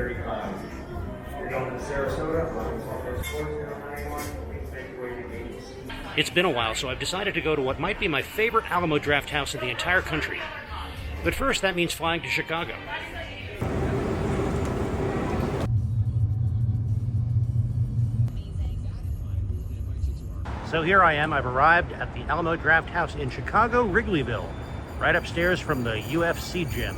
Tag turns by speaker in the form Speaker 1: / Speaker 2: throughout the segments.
Speaker 1: 35. You're going to Sarasota, welcome to Sports 091. Please make your way to gate C.
Speaker 2: It's been a while, so I've decided to go to what might be my favorite Alamo Drafthouse in the entire country. But first, that means flying to Chicago. So here I am. I've arrived at the Alamo Drafthouse in Chicago, Wrigleyville, right upstairs from the UFC gym.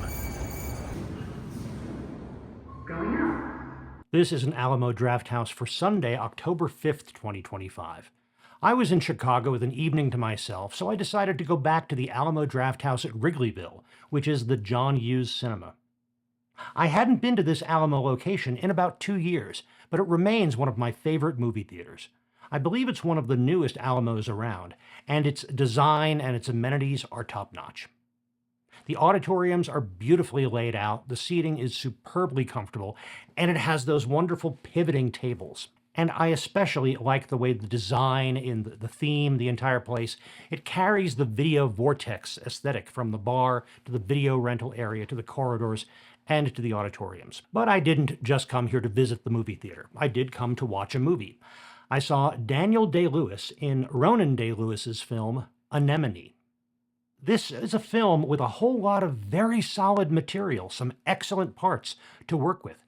Speaker 1: Going out.
Speaker 2: This is an Alamo Drafthouse for Sunday, October 5th, 2025. I was in Chicago with an evening to myself, so I decided to go back to the Alamo Drafthouse at Wrigleyville, which is the John Hughes Cinema. I hadn't been to this Alamo location in about 2 years, but it remains one of my favorite movie theaters. I believe it's one of the newest Alamos around, and its design and its amenities are top-notch. The auditoriums are beautifully laid out, the seating is superbly comfortable, and it has those wonderful pivoting tables. And I especially like the way the design in the theme, the entire place, it carries the video vortex aesthetic from the bar to the video rental area to the corridors and to the auditoriums. But I didn't just come here to visit the movie theater. I did come to watch a movie. I saw Daniel Day-Lewis in Ronan Day-Lewis's film, Anemone. This is a film with a whole lot of very solid material, some excellent parts to work with.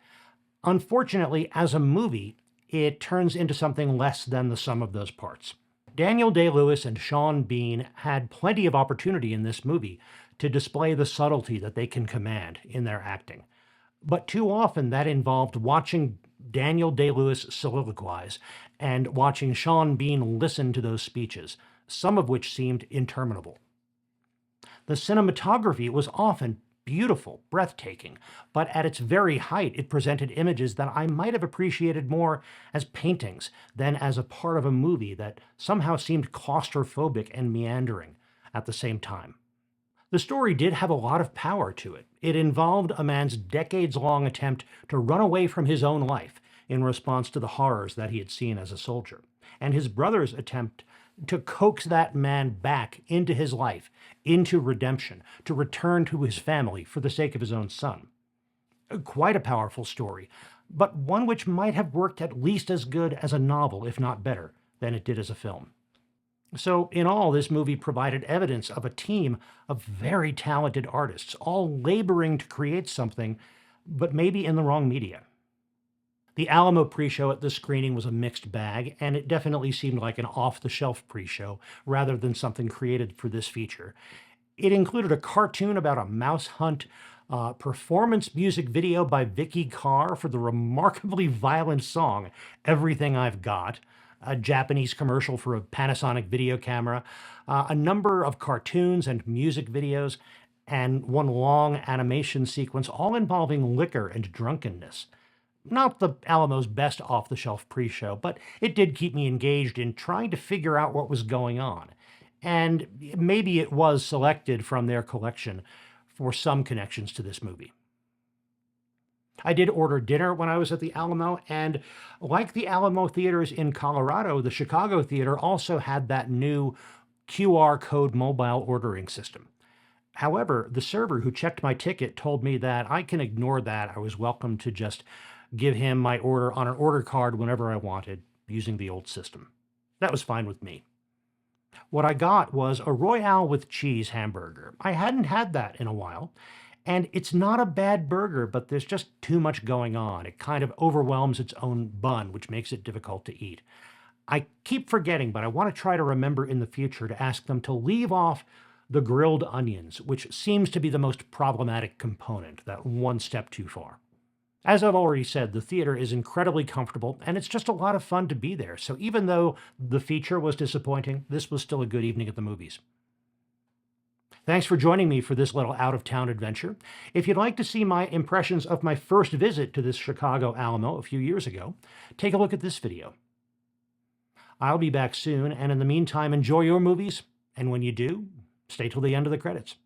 Speaker 2: Unfortunately, as a movie, it turns into something less than the sum of those parts. Daniel Day-Lewis and Sean Bean had plenty of opportunity in this movie to display the subtlety that they can command in their acting. But too often that involved watching Daniel Day-Lewis soliloquize and watching Sean Bean listen to those speeches, some of which seemed interminable. The cinematography was often beautiful, breathtaking, but at its very height it presented images that I might have appreciated more as paintings than as a part of a movie that somehow seemed claustrophobic and meandering at the same time. The story did have a lot of power to it. It involved a man's decades-long attempt to run away from his own life in response to the horrors that he had seen as a soldier, and his brother's attempt to coax that man back into his life, into redemption, to return to his family for the sake of his own son. Quite a powerful story, but one which might have worked at least as good as a novel, if not better, than it did as a film. So in all, this movie provided evidence of a team of very talented artists, all laboring to create something, but maybe in the wrong media. The Alamo pre-show at this screening was a mixed bag, and it definitely seemed like an off-the-shelf pre-show rather than something created for this feature. It included a cartoon about a mouse hunt, performance music video by Vicky Carr for the remarkably violent song Everything I've Got, a Japanese commercial for a Panasonic video camera, a number of cartoons and music videos, and one long animation sequence, all involving liquor and drunkenness. Not the Alamo's best off-the-shelf pre-show, but it did keep me engaged in trying to figure out what was going on. And maybe it was selected from their collection for some connections to this movie. I did order dinner when I was at the Alamo, and like the Alamo theaters in Colorado, the Chicago theater also had that new QR code mobile ordering system. However, the server who checked my ticket told me that I can ignore that. I was welcome to just give him my order on an order card whenever I wanted, using the old system. That was fine with me. What I got was a Royale with cheese hamburger. I hadn't had that in a while, and it's not a bad burger, but there's just too much going on. It kind of overwhelms its own bun, which makes it difficult to eat. I keep forgetting, but I want to try to remember in the future to ask them to leave off the grilled onions, which seems to be the most problematic component, that one step too far. As I've already said, the theater is incredibly comfortable, and it's just a lot of fun to be there. So even though the feature was disappointing, this was still a good evening at the movies. Thanks for joining me for this little out-of-town adventure. If you'd like to see my impressions of my first visit to this Chicago Alamo a few years ago, take a look at this video. I'll be back soon, and in the meantime, enjoy your movies, and when you do, stay till the end of the credits.